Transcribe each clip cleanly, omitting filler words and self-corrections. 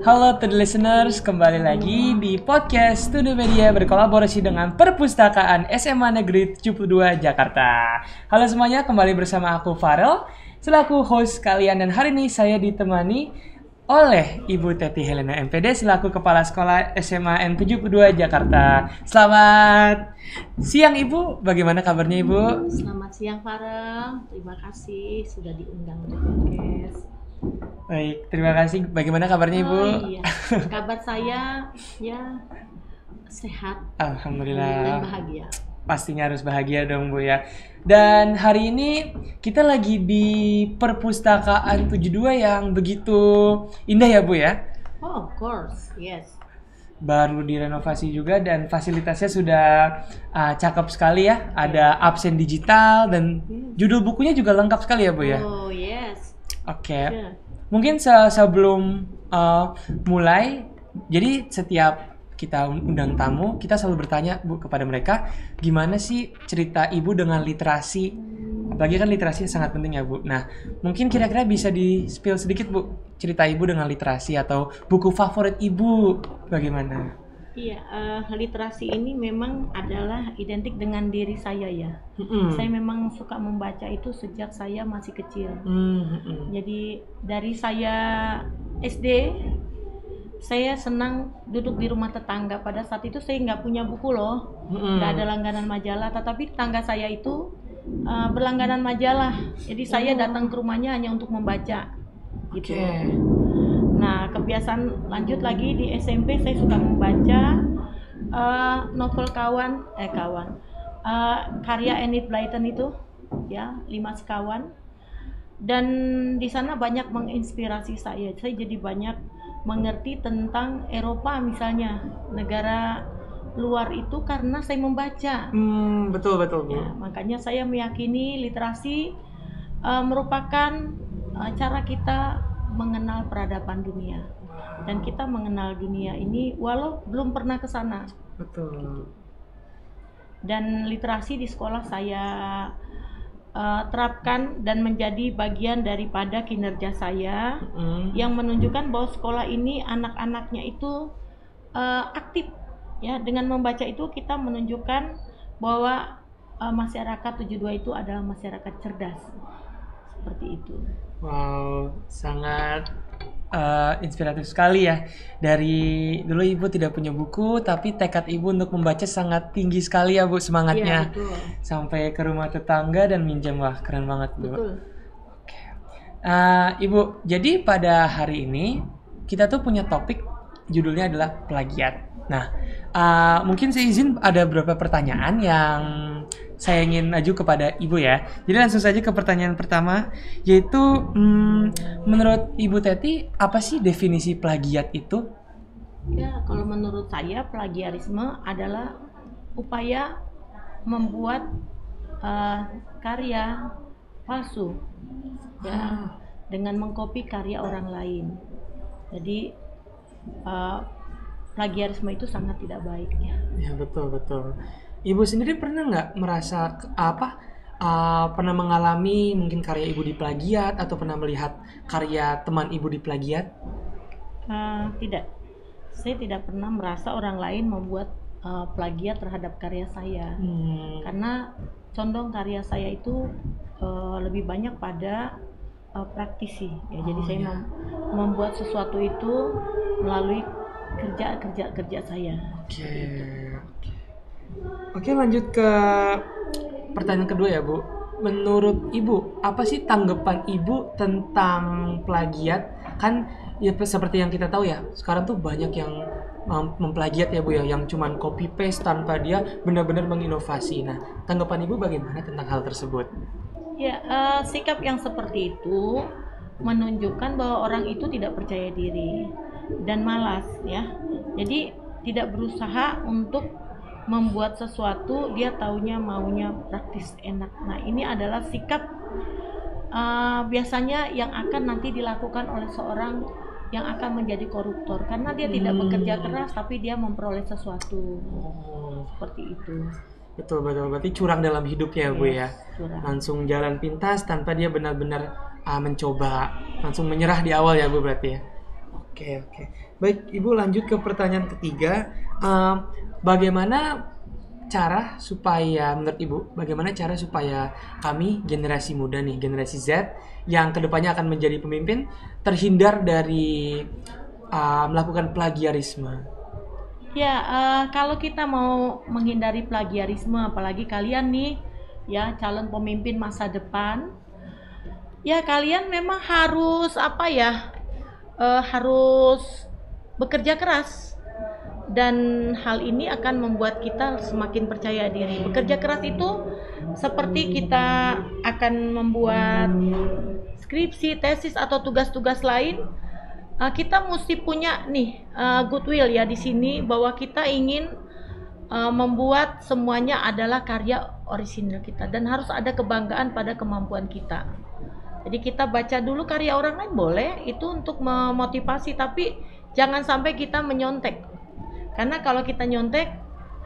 Halo to the listeners, kembali lagi di podcast Studio Media berkolaborasi dengan Perpustakaan SMA Negeri 72 Jakarta. Halo semuanya, kembali bersama aku Farel selaku host kalian, dan hari ini saya ditemani oleh Ibu Teti Helena MPD selaku Kepala Sekolah SMA N72 Jakarta. Selamat siang Ibu, bagaimana kabarnya Ibu? Selamat siang Farel, terima kasih sudah diundang untuk podcast. Baik, terima kasih. Bagaimana kabarnya Ibu? Iya. Kabar saya ya sehat. Alhamdulillah. Dan bahagia. Pastinya harus bahagia dong Bu ya. Dan hari ini kita lagi di Perpustakaan 72 yang begitu indah ya Bu ya. Oh, of course, yes. Baru direnovasi juga dan fasilitasnya sudah cakep sekali ya. Ada absen digital dan judul bukunya juga lengkap sekali ya Bu ya. Oh, yes. Oke. Sure. Mungkin sebelum mulai, jadi setiap kita undang tamu, kita selalu bertanya Bu kepada mereka, gimana sih cerita Ibu dengan literasi? Apalagi kan literasi sangat penting ya Bu. Nah, mungkin kira-kira bisa di-spill sedikit Bu, cerita Ibu dengan literasi atau buku favorit Ibu bagaimana? Iya, literasi ini memang adalah identik dengan diri saya ya. Saya memang suka membaca itu sejak saya masih kecil. Jadi dari saya SD, saya senang duduk di rumah tetangga. Pada saat itu saya nggak punya buku loh, nggak ada langganan majalah. Tetapi tetangga saya itu berlangganan majalah. Jadi saya datang ke rumahnya hanya untuk membaca, gitu. Nah, kebiasaan lanjut lagi di SMP saya suka membaca novel karya Enid Blyton itu, ya, 5 sekawan. Dan di sana banyak menginspirasi saya. Saya jadi banyak mengerti tentang Eropa misalnya, negara luar itu karena saya membaca. Betul Bu. Ya, makanya saya meyakini literasi merupakan cara kita mengenal peradaban dunia, dan kita mengenal dunia ini walau belum pernah ke sana. Betul. Dan literasi di sekolah saya terapkan dan menjadi bagian daripada kinerja saya, yang menunjukkan bahwa sekolah ini anak-anaknya itu aktif ya. Dengan membaca itu kita menunjukkan bahwa masyarakat 72 itu adalah masyarakat cerdas, seperti itu. Wow, sangat inspiratif sekali ya. Dari dulu Ibu tidak punya buku, tapi tekad Ibu untuk membaca sangat tinggi sekali ya Bu, semangatnya. Iya, betul. Sampai ke rumah tetangga dan minjam, wah keren banget Bu. Betul. Oke. Ibu, jadi pada hari ini kita tuh punya topik judulnya adalah plagiat. Nah, mungkin saya izin ada beberapa pertanyaan yang saya ingin aju kepada Ibu ya. Jadi langsung saja ke pertanyaan pertama, yaitu menurut Ibu Teti, apa sih definisi plagiat itu? Ya, kalau menurut saya plagiarisme adalah upaya membuat karya palsu, ya, dengan mengcopy karya orang lain. Jadi plagiarisme itu sangat tidak baik ya. Ya betul. Ibu sendiri pernah nggak merasa pernah mengalami mungkin karya Ibu diplagiat atau pernah melihat karya teman Ibu diplagiat? Tidak, saya tidak pernah merasa orang lain membuat plagiat terhadap karya saya, karena condong karya saya itu lebih banyak pada praktisi ya. Jadi saya membuat sesuatu itu melalui kerja saya. Oke, lanjut ke pertanyaan kedua ya Bu. Menurut Ibu, apa sih tanggapan Ibu tentang plagiat? Kan ya seperti yang kita tahu ya, sekarang tuh banyak yang memplagiat ya Bu ya, yang cuman copy paste tanpa dia benar-benar menginovasi. Nah, tanggapan Ibu bagaimana tentang hal tersebut? Ya, sikap yang seperti itu menunjukkan bahwa orang itu tidak percaya diri dan malas ya. Jadi tidak berusaha untuk membuat sesuatu, dia taunya maunya praktis enak. Nah, ini adalah sikap biasanya yang akan nanti dilakukan oleh seorang yang akan menjadi koruptor, karena dia tidak bekerja keras tapi dia memperoleh sesuatu. Seperti itu. Betul, berarti curang dalam hidupnya ya Bu ya. Curang. Langsung jalan pintas tanpa dia benar-benar mencoba, langsung menyerah di awal ya Bu berarti ya. Oke. Baik, Ibu lanjut ke pertanyaan ketiga. Bagaimana cara supaya menurut Ibu, bagaimana cara supaya kami generasi muda nih, generasi Z yang kedepannya akan menjadi pemimpin terhindar dari melakukan plagiarisme? Ya, kalau kita mau menghindari plagiarisme, apalagi kalian nih, ya calon pemimpin masa depan, ya kalian memang harus harus bekerja keras, dan hal ini akan membuat kita semakin percaya diri. Bekerja keras itu seperti kita akan membuat skripsi, tesis atau tugas-tugas lain. Kita mesti punya nih goodwill ya di sini, bahwa kita ingin membuat semuanya adalah karya orisinal kita, dan harus ada kebanggaan pada kemampuan kita. Jadi kita baca dulu karya orang lain boleh, itu untuk memotivasi, tapi jangan sampai kita menyontek. Karena kalau kita nyontek,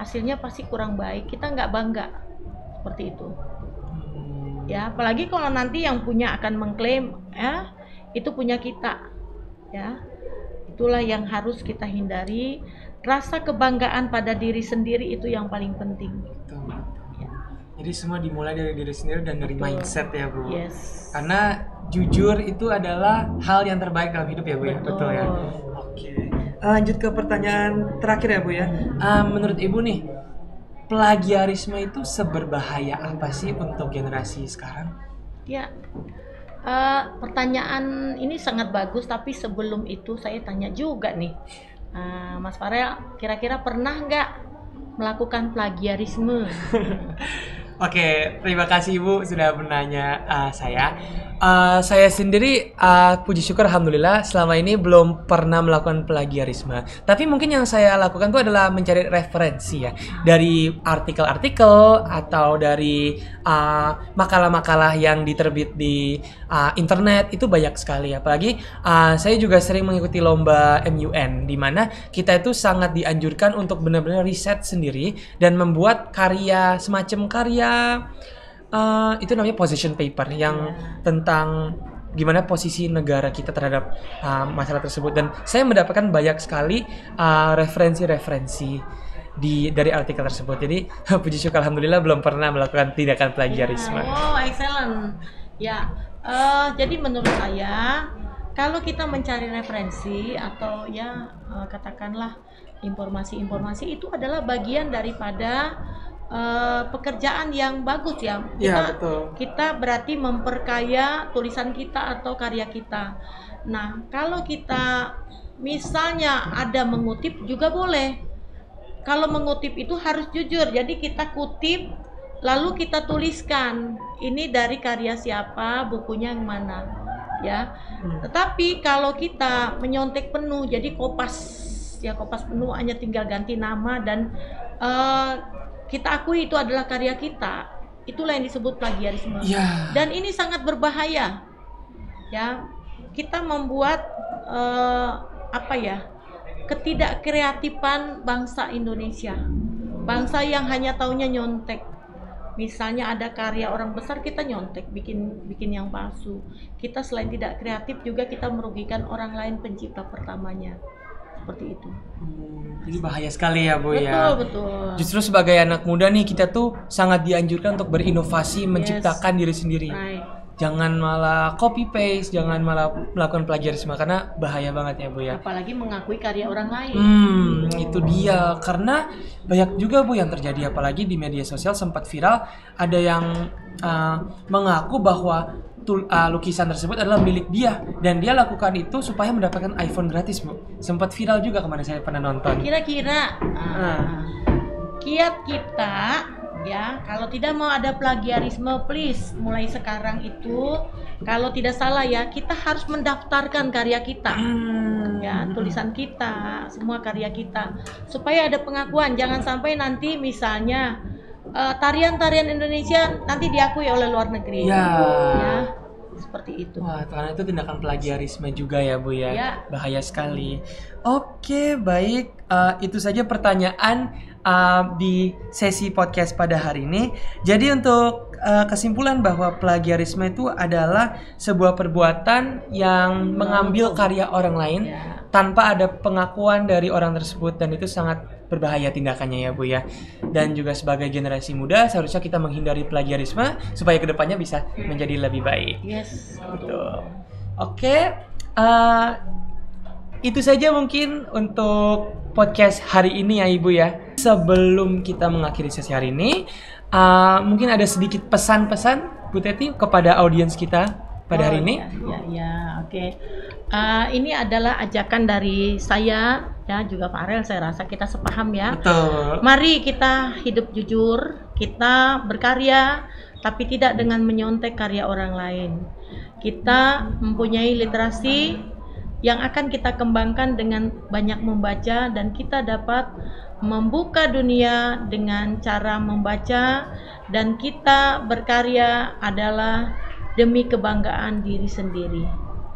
hasilnya pasti kurang baik, kita nggak bangga. Seperti itu. Ya, apalagi kalau nanti yang punya akan mengklaim, itu punya kita. Ya, itulah yang harus kita hindari. Rasa kebanggaan pada diri sendiri itu yang paling penting. Jadi semua dimulai dari diri sendiri dan dari mindset ya Bu. Yes. Karena jujur itu adalah hal yang terbaik dalam hidup ya Bu. Betul ya. Oke. Lanjut ke pertanyaan terakhir ya Bu ya. Menurut Ibu nih, plagiarisme itu seberbahaya apa sih untuk generasi sekarang? Ya. Pertanyaan ini sangat bagus, tapi sebelum itu saya tanya juga nih, Mas Farel, kira-kira pernah nggak melakukan plagiarisme? Oke, terima kasih Ibu sudah menanya saya. Saya sendiri puji syukur alhamdulillah selama ini belum pernah melakukan plagiarisme. Tapi mungkin yang saya lakukan itu adalah mencari referensi ya, dari artikel-artikel atau dari makalah-makalah yang diterbit di internet, itu banyak sekali. Apalagi saya juga sering mengikuti lomba MUN, di mana kita itu sangat dianjurkan untuk benar-benar riset sendiri dan membuat karya, semacam karya itu namanya position paper yang tentang gimana posisi negara kita terhadap masalah tersebut, dan saya mendapatkan banyak sekali referensi-referensi dari artikel tersebut. Jadi puji syukur alhamdulillah belum pernah melakukan tindakan plagiarisme. Oh, excellent. Ya, jadi menurut saya kalau kita mencari referensi atau katakanlah informasi-informasi, itu adalah bagian daripada pekerjaan yang bagus ya. Kita berarti memperkaya tulisan kita atau karya kita. Nah, kalau kita misalnya ada mengutip juga boleh. Kalau mengutip itu harus jujur. Jadi kita kutip lalu kita tuliskan ini dari karya siapa, bukunya yang mana, ya. Tetapi kalau kita menyontek penuh, jadi kopas penuh, hanya tinggal ganti nama dan kita akui itu adalah karya kita, itulah yang disebut plagiarisme. Dan ini sangat berbahaya. Ya, kita membuat ketidakkreatifan bangsa Indonesia. Bangsa yang hanya taunya nyontek. Misalnya ada karya orang besar, kita nyontek, bikin yang palsu. Kita selain tidak kreatif juga kita merugikan orang lain, pencipta pertamanya. Seperti itu. Jadi bahaya sekali ya Bu. Betul. Justru sebagai anak muda nih, kita tuh sangat dianjurkan untuk berinovasi, menciptakan diri sendiri. Jangan malah copy paste, jangan malah melakukan plagiarisme, karena bahaya banget ya Bu ya. Apalagi mengakui karya orang lain. Itu dia, karena banyak juga Bu yang terjadi, apalagi di media sosial sempat viral, ada yang mengaku bahwa lukisan tersebut adalah milik dia dan dia lakukan itu supaya mendapatkan iPhone gratis Bu. Sempat viral juga kemarin, saya pernah nonton. Kira-kira kiat kita ya, kalau tidak mau ada plagiarisme, please mulai sekarang itu, kalau tidak salah ya, kita harus mendaftarkan karya kita, ya, tulisan kita, semua karya kita, supaya ada pengakuan. Jangan sampai nanti misalnya tarian-tarian Indonesia nanti diakui oleh luar negeri. Ya, seperti itu. Wah, karena itu tindakan plagiarisme juga ya Bu ya. Bahaya sekali. Oke, baik. itu saja pertanyaan di sesi podcast pada hari ini. Jadi untuk kesimpulan bahwa plagiarisme itu adalah sebuah perbuatan yang mengambil karya orang lain tanpa ada pengakuan dari orang tersebut, dan itu sangat berbahaya tindakannya ya Bu ya. Dan juga sebagai generasi muda seharusnya kita menghindari plagiarisme supaya kedepannya bisa menjadi lebih baik. Yes, betul. Oke, itu saja mungkin untuk podcast hari ini ya Ibu ya. Sebelum kita mengakhiri sesi hari ini, mungkin ada sedikit pesan-pesan Bu Teti kepada audiens kita pada hari ini. Oke. Ini adalah ajakan dari saya ya, juga Farel, saya rasa kita sepaham ya. Betul. Mari kita hidup jujur, kita berkarya tapi tidak dengan menyontek karya orang lain. Kita mempunyai literasi yang akan kita kembangkan dengan banyak membaca, dan kita dapat membuka dunia dengan cara membaca, dan kita berkarya adalah demi kebanggaan diri sendiri.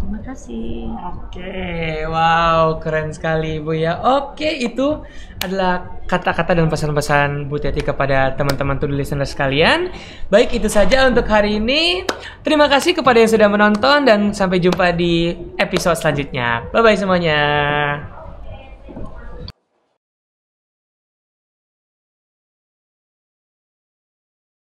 Terima kasih. Oke, wow, keren sekali Bu ya. Oke, itu adalah kata-kata dan pesan-pesan Bu Teti kepada teman-teman To-Do listener sekalian. Baik, itu saja untuk hari ini. Terima kasih kepada yang sudah menonton, dan sampai jumpa di episode selanjutnya. Bye-bye semuanya.